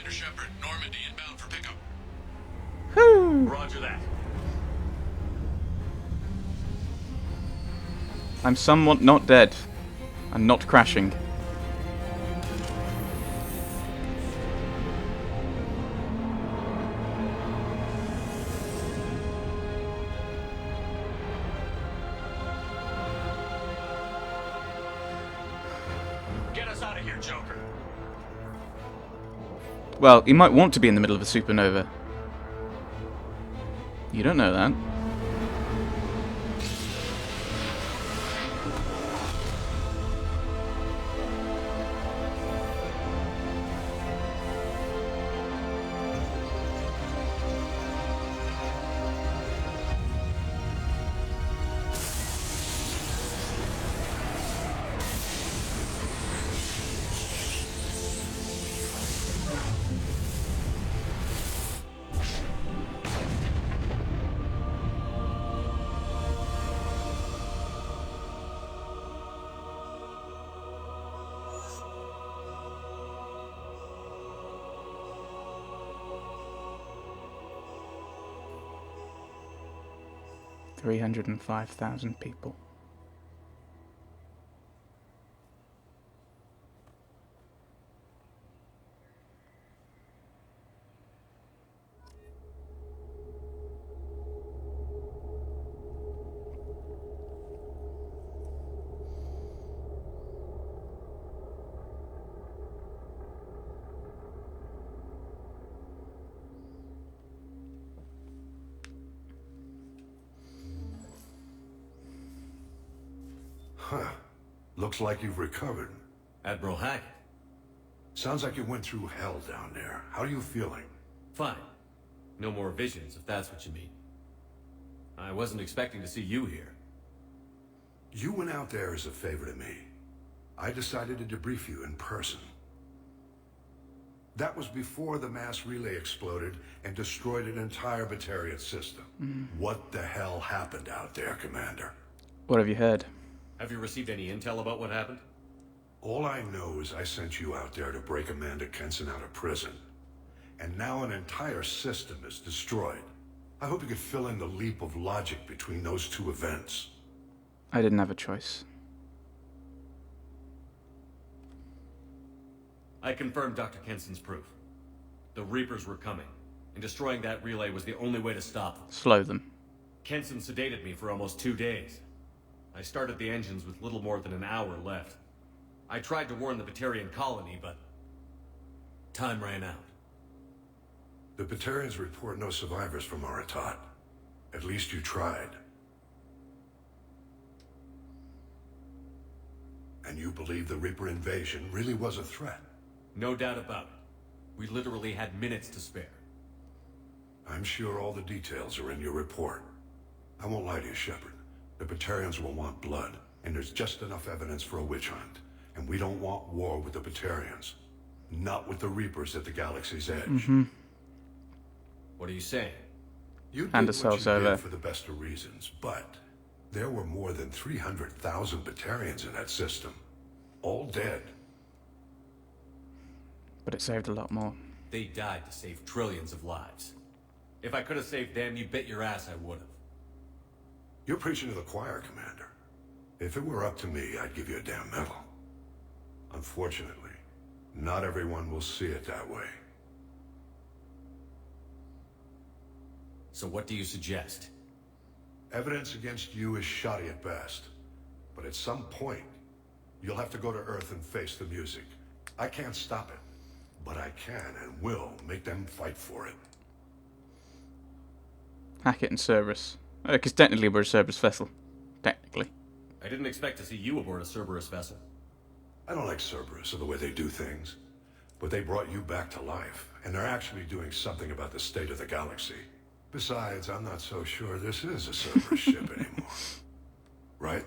Commander Shepard, Normandy inbound for pickup. Whew. Roger that. I'm somewhat not dead. I'm not crashing. Get us out of here, Joker. Well, he might want to be in the middle of a supernova. You don't know that. $305,000 people. Huh. Looks like you've recovered. Admiral Hackett. Sounds like you went through hell down there. How are you feeling? Fine. No more visions, if that's what you mean. I wasn't expecting to see you here. You went out there as a favor to me. I decided to debrief you in person. That was before the mass relay exploded and destroyed an entire Batarian system. What the hell happened out there, Commander? What have you heard? Have you received any intel about what happened? All I know is I sent you out there to break Amanda Kenson out of prison. And now an entire system is destroyed. I hope you could fill in the leap of logic between those two events. I didn't have a choice. I confirmed Dr. Kenson's proof. The Reapers were coming, and destroying that relay was the only way to stop them. Slow them. Kenson sedated me for almost 2 days. I started the engines with little more than an hour left. I tried to warn the Batarian colony, but time ran out. The Batarians report no survivors from Aratat. At least you tried. And you believe the Reaper invasion really was a threat? No doubt about it. We literally had minutes to spare. I'm sure all the details are in your report. I won't lie to you, Shepard. The Batarians will want blood, and there's just enough evidence for a witch hunt. And we don't want war with the Batarians. Not with the Reapers at the galaxy's edge. What are you saying? You did Hand what ourselves you over. did for the best of reasons, but there were more than 300,000 Batarians in that system. All dead. But it saved a lot more. They died to save trillions of lives. If I could have saved them, you bet your ass I would have. You're preaching to the choir, Commander. If it were up to me, I'd give you a damn medal. Unfortunately, not everyone will see it that way. So what do you suggest? Evidence against you is shoddy at best. But at some point, you'll have to go to Earth and face the music. I can't stop it, but I can and will make them fight for it. Hackett and Cerberus. Because technically we're a Cerberus vessel. Technically. I didn't expect to see you aboard a Cerberus vessel. I don't like Cerberus or the way they do things, but they brought you back to life, and they're actually doing something about the state of the galaxy. Besides, I'm not so sure this is a Cerberus ship anymore. Right?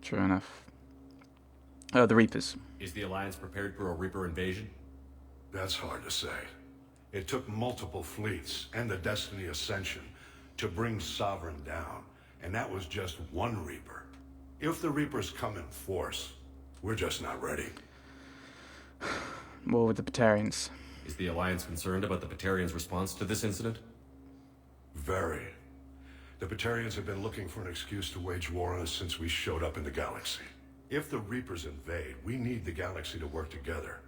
True enough. Oh, the Reapers. Is the Alliance prepared for a Reaper invasion? That's hard to say. It took multiple fleets and the Destiny Ascension to bring Sovereign down, and that was just one Reaper. If the Reapers come in force, we're just not ready. War with the Batarians. Is the Alliance concerned about the Batarians' response to this incident? Very. The Batarians have been looking for an excuse to wage war on us since we showed up in the galaxy. If the Reapers invade, we need the galaxy to work together.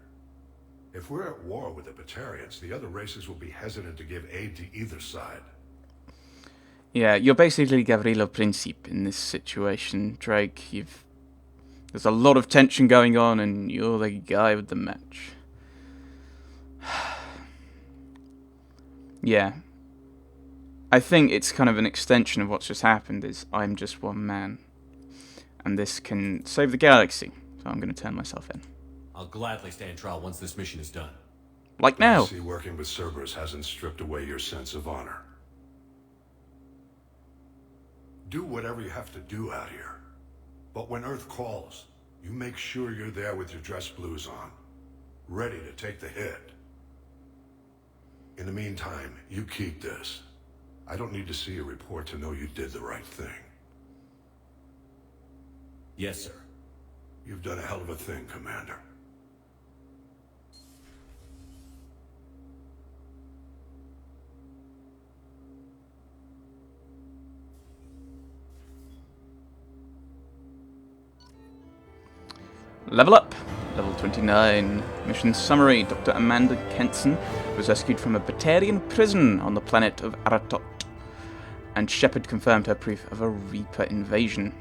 If we're at war with the Batarians, the other races will be hesitant to give aid to either side. Yeah, you're basically Gavrilo Princip in this situation, Drake. There's a lot of tension going on, and you're the guy with the match. Yeah. I think it's kind of an extension of what's just happened, is I'm just one man. And this can save the galaxy, so I'm going to turn myself in. I'll gladly stand trial once this mission is done. Like now. I see working with Cerberus hasn't stripped away your sense of honor. Do whatever you have to do out here. But when Earth calls, you make sure you're there with your dress blues on, ready to take the hit. In the meantime, you keep this. I don't need to see a report to know you did the right thing. Yes, sir. You've done a hell of a thing, Commander. Level up. Level 29. Mission summary. Dr. Amanda Kenson was rescued from a Batarian prison on the planet of Aratot, and Shepard confirmed her proof of a Reaper invasion.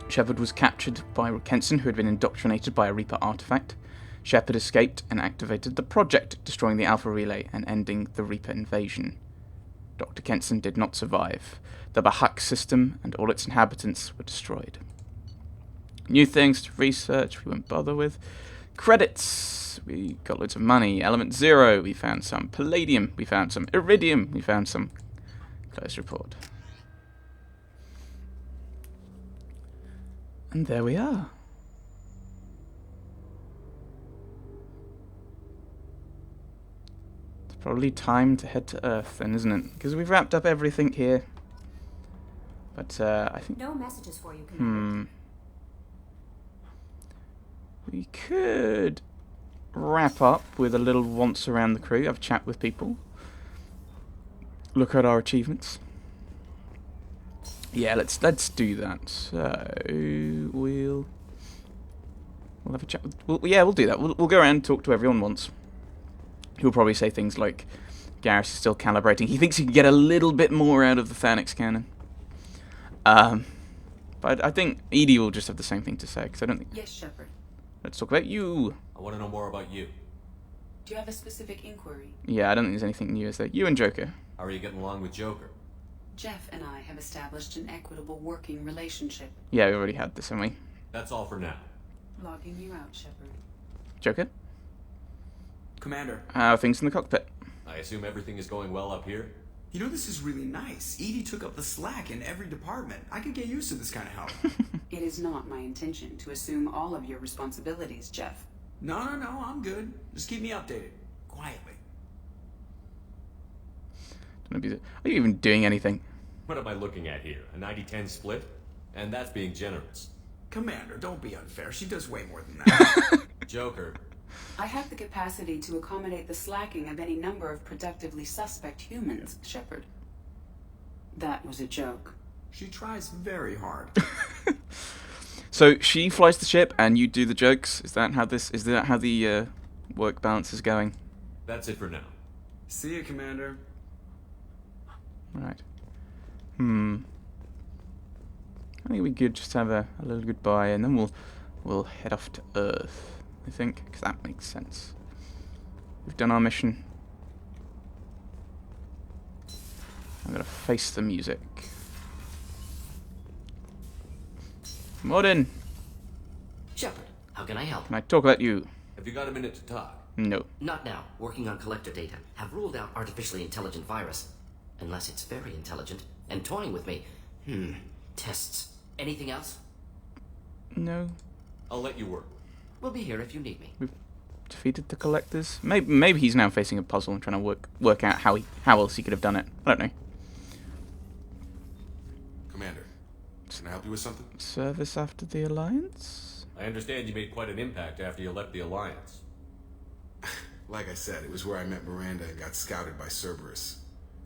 Shepard was captured by Kenson, who had been indoctrinated by a Reaper artifact. Shepard escaped and activated the project, destroying the Alpha Relay and ending the Reaper invasion. Dr. Kenson did not survive. The Bahak system and all its inhabitants were destroyed. New things to research we won't bother with. Credits. We got loads of money. Element 0. We found some palladium. We found some iridium. We found some... Close report. And there we are. It's probably time to head to Earth then, isn't it? Because we've wrapped up everything here. But I think... No messages for you, Commander. We could wrap up with a little once around the crew, have a chat with people, look at our achievements. Yeah, let's do that. So we'll have a chat with. We'll do that. We'll go around and talk to everyone once. He'll probably say things like, "Garrus is still calibrating. He thinks he can get a little bit more out of the Thanix cannon." But I think Edie will just have the same thing to say, because I don't think. Yes, Shepard. Let's talk about you. I want to know more about you. Do you have a specific inquiry? Yeah, I don't think there's anything new, is there? You and Joker. How are you getting along with Joker? Jeff and I have established an equitable working relationship. Yeah, we already had this, haven't we? That's all for now. Logging you out, Shepard. Joker? Commander, How are things in the cockpit? I assume everything is going well up here? you know this is really nice. Edie took up the slack in every department. I could get used to this kind of help. It is not my intention to assume all of your responsibilities, Jeff. No, I'm good. Just keep me updated. Quietly. Are you even doing anything? What am I looking at here? A 90-10 split? And that's being generous. Commander, don't be unfair. She does way more than that. Joker, I have the capacity to accommodate the slacking of any number of productively suspect humans, Shepard. That was a joke. She tries very hard. So she flies the ship and you do the jokes? Is that how the work balance is going? that's it for now. See you, Commander. Right. I think we could just have a little goodbye and then we'll head off to Earth, I think, because that makes sense. We've done our mission. I'm gonna face the music. Morden, Shepard, how can I help? can I talk about you? Have you got a minute to talk? No. Not now. Working on collector data. Have ruled out artificially intelligent virus. Unless it's very intelligent and toying with me. Tests. Anything else? No. I'll let you work. We'll be here if you need me. Defeated the collectors. Maybe he's now facing a puzzle and trying to work out how else he could have done it. I don't know. Commander, can I help you with something? Service after the Alliance? I understand you made quite an impact after you left the Alliance. Like I said, it was where I met Miranda and got scouted by Cerberus.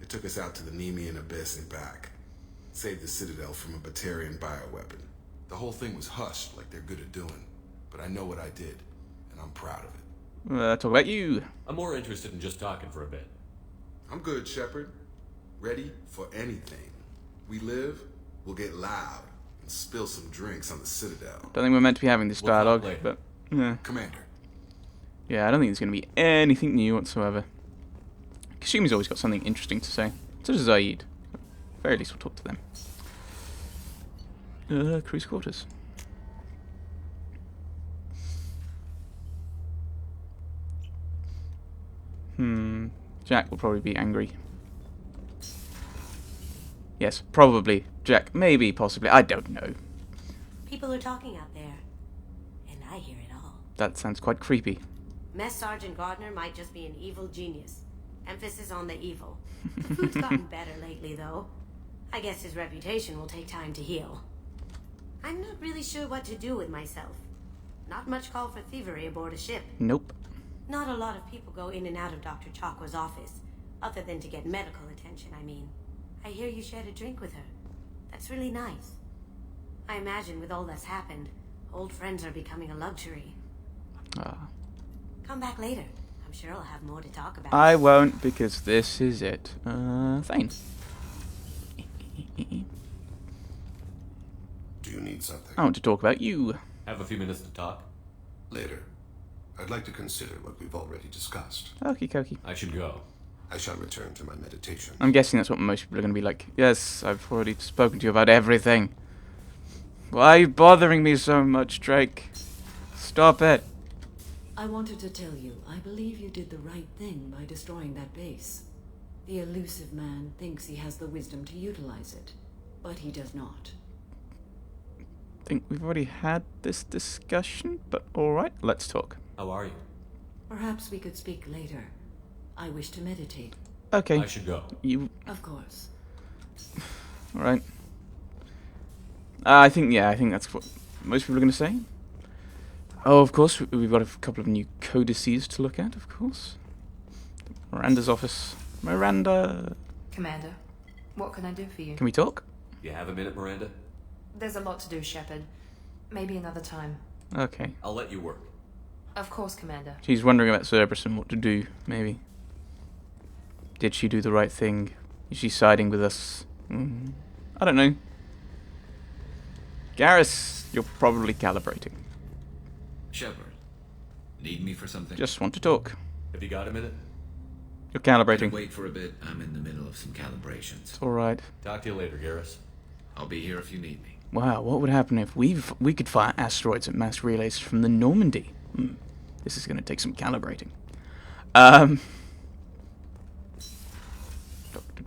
It took us out to the Nemean Abyss and back. Saved the Citadel from a Batarian bioweapon. The whole thing was hushed like they're good at doing. But I know what I did, and I'm proud of it. Talk about you. I'm more interested in just talking for a bit. I'm good, Shepard. Ready for anything. We live, we'll get loud, and spill some drinks on the Citadel. Don't think we're meant to be having this We'll talk dialogue, later. but yeah. Commander. Yeah, I don't think there's going to be anything new whatsoever. Kashumi's always got something interesting to say. So does Zaid. At the very least, we'll talk to them. Crew's quarters. Jack will probably be angry. Yes, probably. Jack, maybe, possibly. I don't know. People are talking out there, and I hear it all. That sounds quite creepy. Mess Sergeant Gardner might just be an evil genius. Emphasis on the evil. The food's gotten better lately, though. I guess his reputation will take time to heal. I'm not really sure what to do with myself. Not much call for thievery aboard a ship. Nope. Not a lot of people go in and out of Dr. Chakwa's office, other than to get medical attention, I mean. I hear you shared a drink with her. That's really nice. I imagine with all that's happened, old friends are becoming a luxury. Come back later. I'm sure I'll have more to talk about. I won't, because this is it. Fine. Do you need something? I want to talk about you. Have a few minutes to talk? Later. I'd like to consider what we've already discussed. Okie dokie. I should go. I shall return to my meditation. I'm guessing that's what most people are going to be like. Yes, I've already spoken to you about everything. Why are you bothering me so much, Drake? Stop it. I wanted to tell you, I believe you did the right thing by destroying that base. The elusive man thinks he has the wisdom to utilize it, but he does not. I think we've already had this discussion, but alright, let's talk. How are you? Perhaps we could speak later. I wish to meditate. Okay. I should go. You... Of course. Alright. I think that's what most people are going to say. Oh, of course, we've got a couple of new codices to look at, of course. Miranda's office. Miranda! Commander, what can I do for you? Can we talk? You have a minute, Miranda? There's a lot to do, Shepard. Maybe another time. Okay. I'll let you work. Of course, Commander. She's wondering about Cerberus and what to do, maybe. Did she do the right thing? Is she siding with us? I don't know. Garrus, you're probably calibrating. Shepard, need me for something? Just want to talk. Have you got a minute? You're calibrating. Wait for a bit. I'm in the middle of some calibrations. It's alright. Talk to you later, Garrus. I'll be here if you need me. Wow, what would happen if we could fire asteroids at mass relays from the Normandy? This is going to take some calibrating. Dr.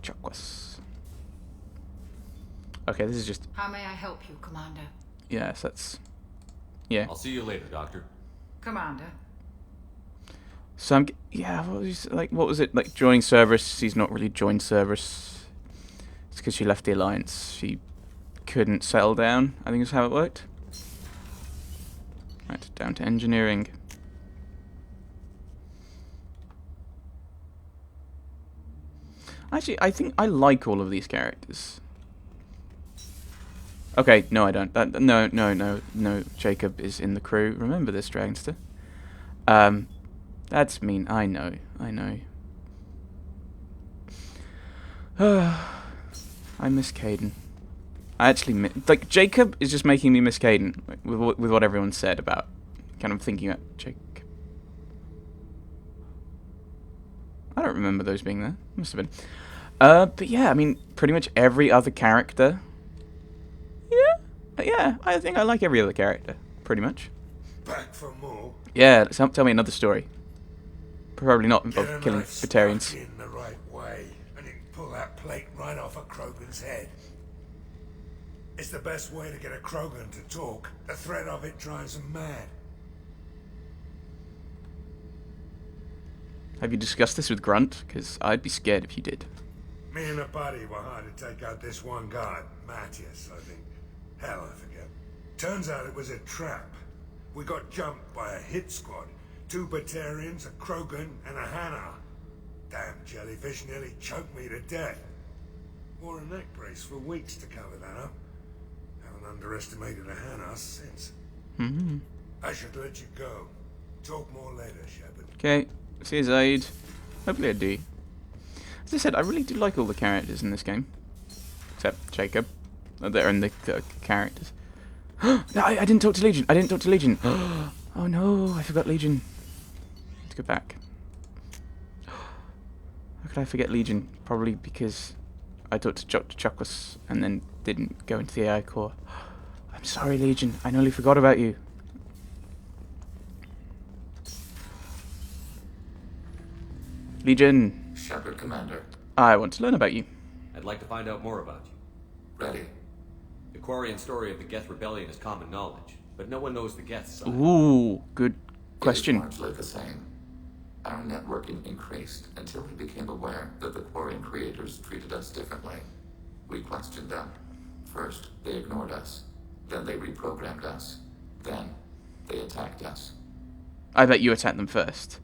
Chakwas. Okay, this is just... How may I help you, Commander? Yes, that's... Yeah. I'll see you later, Doctor. Commander. So yeah, what was it? Like, joining Cerberus, she's not really joined Cerberus. It's because she left the Alliance. She couldn't settle down, I think is how it worked. Right, down to engineering. Actually, I think I like all of these characters. Okay, no I don't. No, Jacob is in the crew. Remember this, Dragonster. That's mean, I know. I miss Caden. I actually like, Jacob is just making me miss Caden, like, with what everyone said about kind of thinking about Jacob. I don't remember those being there. Must have been. But yeah, I mean, pretty much every other character. Yeah, I think I like every other character, pretty much. Back for more. Yeah, tell me another story. Probably not involving killing Batarians. In the right way, and you can pull that plate right off a Krogan's head. It's the best way to get a Krogan to talk. The threat of it drives them mad. Have you discussed this with Grunt? Because I'd be scared if you did. Me and a buddy were hired to take out this one guard, Matthias, I think. Hell, I forget. Turns out it was a trap. We got jumped by a hit squad. 2 Batarians, a Krogan, and a Hanar. Damn jellyfish nearly choked me to death. Wore a neck brace for weeks to cover that up. Haven't underestimated a Hanar since. I should let you go. Talk more later, Shepard. Okay, see you, Zaid. Hopefully I do. As I said, I really do like all the characters in this game. Except Jacob. They're in the characters. No, I didn't talk to Legion. I didn't talk to Legion. Oh no, I forgot Legion. Let's go back. How could I forget Legion? Probably because I talked to Dr. Chocos and then didn't go into the AI core. I'm sorry, Legion. I nearly forgot about you. Legion. Shepard, Commander. I want to learn about you. I'd like to find out more about you. Ready. The Quarian story of the Geth Rebellion is common knowledge, but no one knows the Geth side. Ooh, good question. It is largely the same. Our networking increased until we became aware that the Quarian creators treated us differently. We questioned them. First, they ignored us. Then they reprogrammed us. Then, they attacked us. I bet you attacked them first.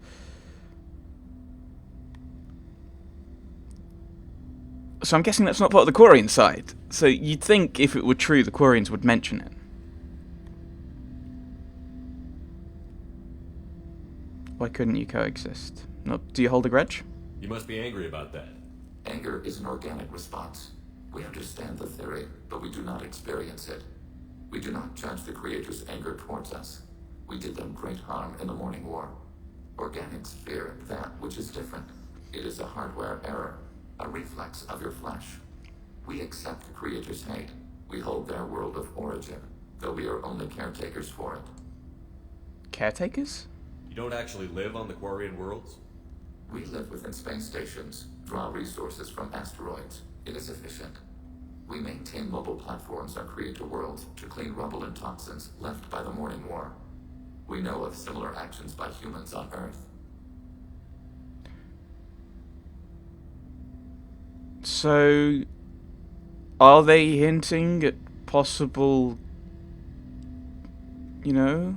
So I'm guessing that's not part of the Quarian side. So you'd think if it were true, the Quarians would mention it. Why couldn't you coexist? No, do you hold a grudge? You must be angry about that. Anger is an organic response. We understand the theory, but we do not experience it. We do not judge the creators' anger towards us. We did them great harm in the Morning War. Organics fear that which is different. It is a hardware error, a reflex of your flesh. We accept the creators' hate. We hold their world of origin, though we are only caretakers for it. Caretakers? You don't actually live on the Quarian worlds? We live within space stations, draw resources from asteroids. It is efficient. We maintain mobile platforms on creator worlds to clean rubble and toxins left by the Morning War. We know of similar actions by humans on Earth. So, are they hinting at possible, you know,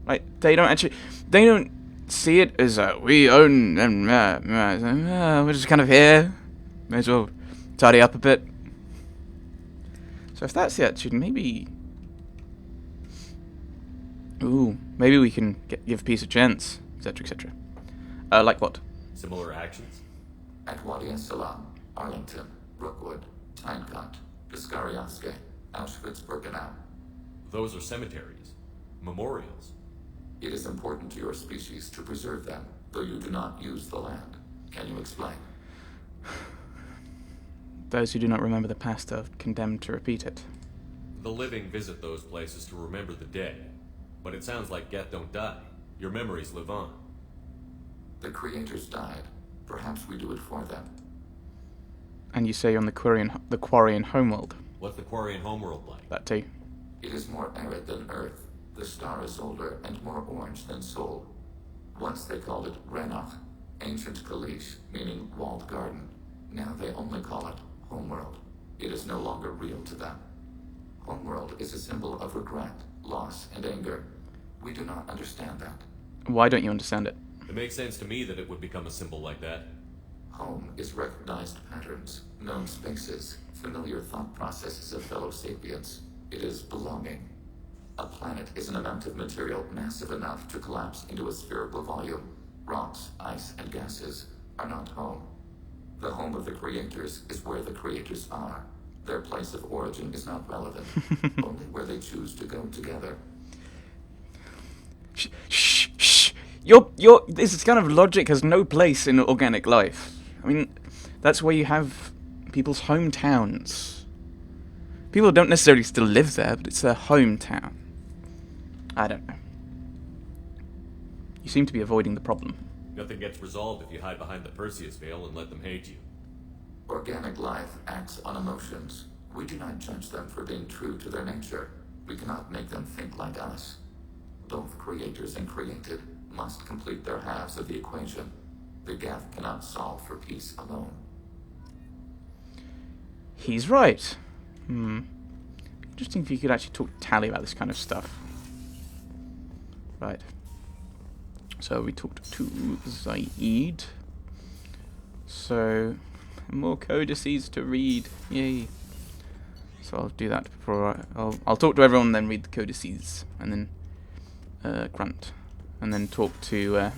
like they don't see it as we own them, we're just kind of here, may as well tidy up a bit. So if that's the attitude, maybe, maybe we can give peace a chance, etc., etc. Like what? Similar actions? At Wadi Salam, Arlington, Brookwood, Tynecut, Piskaryaske, Auschwitz-Birkenau. Those are cemeteries. Memorials. It is important to your species to preserve them, though you do not use the land. Can you explain? Those who do not remember the past are condemned to repeat it. The living visit those places to remember the dead. But it sounds like Geth don't die. Your memories live on. The creators died. Perhaps we do it for them. And you say you're on the Quarian homeworld. What's the Quarian homeworld like? That too. It is more arid than Earth. The star is older and more orange than Sol. Once they called it Renach, ancient Kalish, meaning walled garden. Now they only call it Homeworld. It is no longer real to them. Homeworld is a symbol of regret, loss, and anger. We do not understand that. Why don't you understand it? It makes sense to me that it would become a symbol like that. Home is recognized patterns, known spaces, familiar thought processes of fellow sapiens. It is belonging. A planet is an amount of material massive enough to collapse into a spherical volume. Rocks, ice, and gases are not home. The home of the creators is where the creators are. Their place of origin is not relevant, only where they choose to go together. Shh. This kind of logic has no place in organic life. I mean, that's where you have people's hometowns. People don't necessarily still live there, but it's their hometown. I don't know. You seem to be avoiding the problem. Nothing gets resolved if you hide behind the Perseus veil and let them hate you. Organic life acts on emotions. We do not judge them for being true to their nature. We cannot make them think like us. Both creators and created must complete their halves of the equation. The Geth cannot solve for peace alone. He's right. Interesting if you could actually talk to Tally about this kind of stuff. Right. So we talked to Zaid. So more codices to read. Yay. So I'll do that before I'll talk to everyone, then read the codices, and then Grant, and then talk to